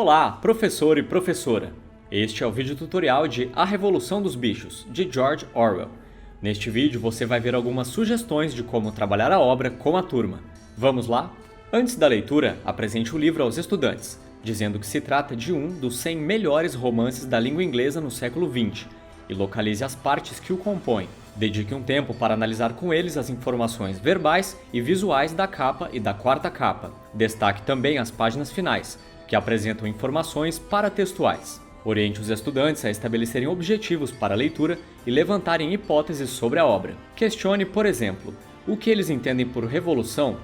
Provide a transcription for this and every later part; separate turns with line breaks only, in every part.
Olá, professor e professora! Este é o vídeo tutorial de A Revolução dos Bichos, de George Orwell. Neste vídeo você vai ver algumas sugestões de como trabalhar a obra com a turma. Vamos lá? Antes da leitura, apresente o livro aos estudantes, dizendo que se trata de um dos 100 melhores romances da língua inglesa no século XX, e localize as partes que o compõem. Dedique um tempo para analisar com eles as informações verbais e visuais da capa e da quarta capa. Destaque também as páginas finais, que apresentam informações paratextuais. Oriente os estudantes a estabelecerem objetivos para a leitura e levantarem hipóteses sobre a obra. Questione, por exemplo, o que eles entendem por revolução,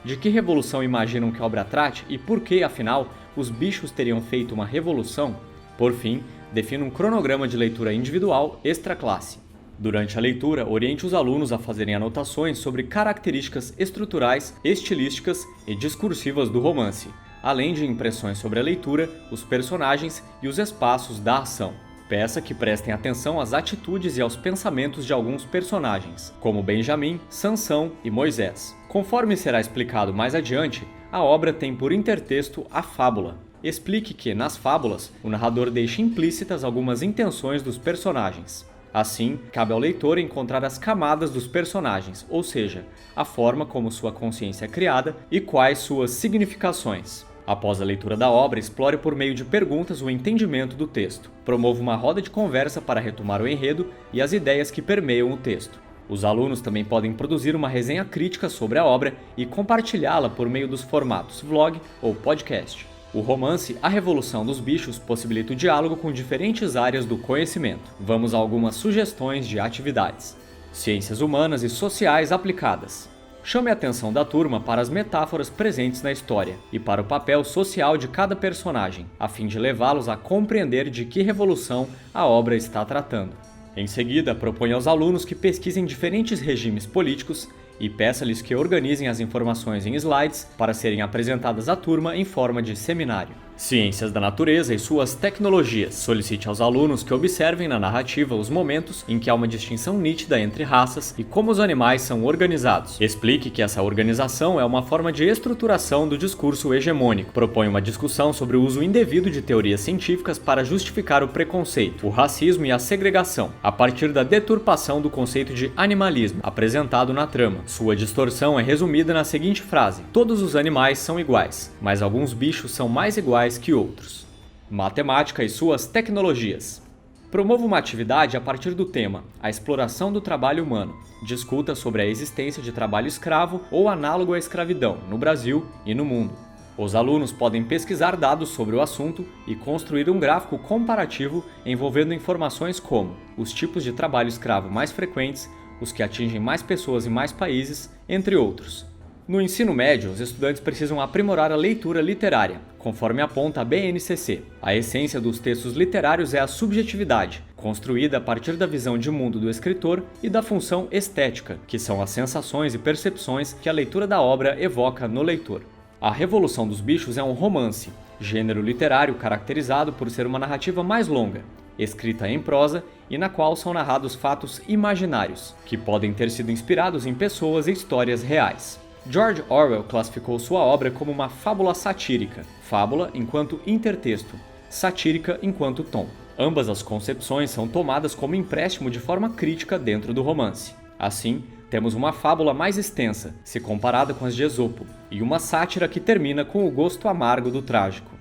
de que revolução imaginam que a obra trate e por que, afinal, os bichos teriam feito uma revolução. Por fim, defina um cronograma de leitura individual extra-classe. Durante a leitura, oriente os alunos a fazerem anotações sobre características estruturais, estilísticas e discursivas do romance, além de impressões sobre a leitura, os personagens e os espaços da ação. Peça que prestem atenção às atitudes e aos pensamentos de alguns personagens, como Benjamin, Sansão e Moisés. Conforme será explicado mais adiante, a obra tem por intertexto a fábula. Explique que, nas fábulas, o narrador deixa implícitas algumas intenções dos personagens. Assim, cabe ao leitor encontrar as camadas dos personagens, ou seja, a forma como sua consciência é criada e quais suas significações. Após a leitura da obra, explore por meio de perguntas o entendimento do texto. Promova uma roda de conversa para retomar o enredo e as ideias que permeiam o texto. Os alunos também podem produzir uma resenha crítica sobre a obra e compartilhá-la por meio dos formatos vlog ou podcast. O romance A Revolução dos Bichos possibilita o diálogo com diferentes áreas do conhecimento. Vamos a algumas sugestões de atividades. Ciências humanas e sociais aplicadas. Chame a atenção da turma para as metáforas presentes na história e para o papel social de cada personagem, a fim de levá-los a compreender de que revolução a obra está tratando. Em seguida, proponha aos alunos que pesquisem diferentes regimes políticos e peça-lhes que organizem as informações em slides para serem apresentadas à turma em forma de seminário. Ciências da natureza e suas tecnologias. Solicite aos alunos que observem na narrativa os momentos em que há uma distinção nítida entre raças e como os animais são organizados. Explique que essa organização é uma forma de estruturação do discurso hegemônico. Proponha uma discussão sobre o uso indevido de teorias científicas para justificar o preconceito, o racismo e a segregação, a partir da deturpação do conceito de animalismo apresentado na trama. Sua distorção é resumida na seguinte frase: todos os animais são iguais, mas alguns bichos são mais iguais que outros. Matemática e suas tecnologias. Promova uma atividade a partir do tema A Exploração do Trabalho Humano. Discuta sobre a existência de trabalho escravo ou análogo à escravidão no Brasil e no mundo. Os alunos podem pesquisar dados sobre o assunto e construir um gráfico comparativo envolvendo informações como os tipos de trabalho escravo mais frequentes, os que atingem mais pessoas em mais países, entre outros. No ensino médio, os estudantes precisam aprimorar a leitura literária, conforme aponta a BNCC. A essência dos textos literários é a subjetividade, construída a partir da visão de mundo do escritor e da função estética, que são as sensações e percepções que a leitura da obra evoca no leitor. A Revolução dos Bichos é um romance, gênero literário caracterizado por ser uma narrativa mais longa, escrita em prosa e na qual são narrados fatos imaginários, que podem ter sido inspirados em pessoas e histórias reais. George Orwell classificou sua obra como uma fábula satírica, fábula enquanto intertexto, satírica enquanto tom. Ambas as concepções são tomadas como empréstimo de forma crítica dentro do romance. Assim, temos uma fábula mais extensa, se comparada com as de Esopo, e uma sátira que termina com o gosto amargo do trágico.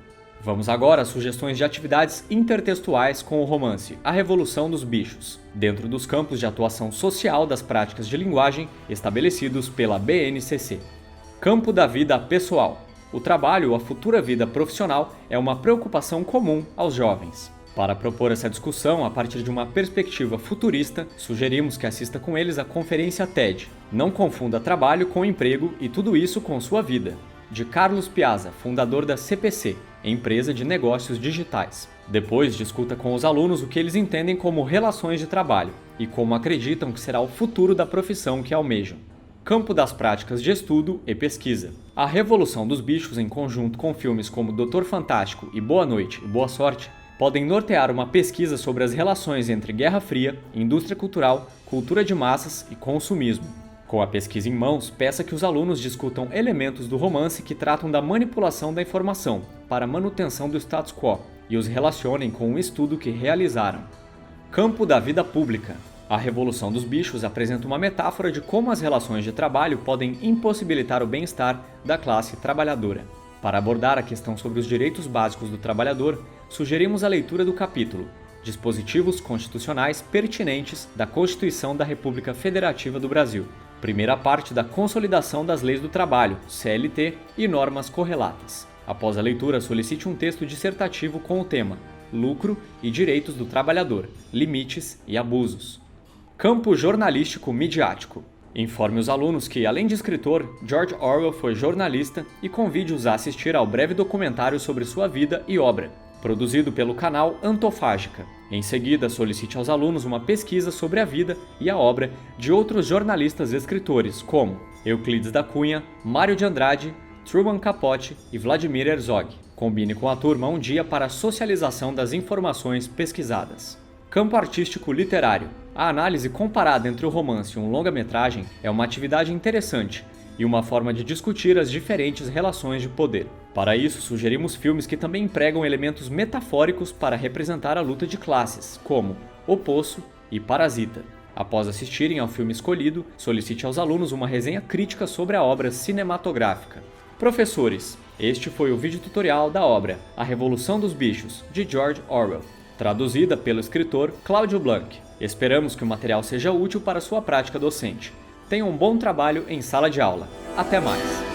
Vamos agora às sugestões de atividades intertextuais com o romance A Revolução dos Bichos, dentro dos campos de atuação social das práticas de linguagem estabelecidos pela BNCC. Campo da vida pessoal. O trabalho ou a futura vida profissional é uma preocupação comum aos jovens. Para propor essa discussão a partir de uma perspectiva futurista, sugerimos que assista com eles à conferência TED. Não confunda trabalho com emprego e tudo isso com sua vida, de Carlos Piazza, fundador da CPC, empresa de negócios digitais. Depois, discuta com os alunos o que eles entendem como relações de trabalho e como acreditam que será o futuro da profissão que almejam. Campo das práticas de estudo e pesquisa. A Revolução dos Bichos, em conjunto com filmes como Doutor Fantástico e Boa Noite e Boa Sorte, podem nortear uma pesquisa sobre as relações entre Guerra Fria, indústria cultural, cultura de massas e consumismo. Com a pesquisa em mãos, peça que os alunos discutam elementos do romance que tratam da manipulação da informação para a manutenção do status quo e os relacionem com o estudo que realizaram. Campo da vida pública. A Revolução dos Bichos apresenta uma metáfora de como as relações de trabalho podem impossibilitar o bem-estar da classe trabalhadora. Para abordar a questão sobre os direitos básicos do trabalhador, sugerimos a leitura do capítulo Dispositivos Constitucionais Pertinentes da Constituição da República Federativa do Brasil, primeira parte da Consolidação das Leis do Trabalho, CLT, e normas correlatas. Após a leitura, solicite um texto dissertativo com o tema Lucro e Direitos do Trabalhador, Limites e Abusos. Campo jornalístico midiático. Informe os alunos que, além de escritor, George Orwell foi jornalista e convide-os a assistir ao breve documentário sobre sua vida e obra, produzido pelo canal Antofágica. Em seguida, solicite aos alunos uma pesquisa sobre a vida e a obra de outros jornalistas e escritores, como Euclides da Cunha, Mário de Andrade, Truman Capote e Vladimir Herzog. Combine com a turma um dia para a socialização das informações pesquisadas. Campo artístico literário. A análise comparada entre o romance e um longa-metragem é uma atividade interessante e uma forma de discutir as diferentes relações de poder. Para isso, sugerimos filmes que também empregam elementos metafóricos para representar a luta de classes, como O Poço e Parasita. Após assistirem ao filme escolhido, solicite aos alunos uma resenha crítica sobre a obra cinematográfica. Professores, este foi o vídeo tutorial da obra A Revolução dos Bichos, de George Orwell, traduzida pelo escritor Cláudio Blanc. Esperamos que o material seja útil para sua prática docente. Tenha um bom trabalho em sala de aula. Até mais!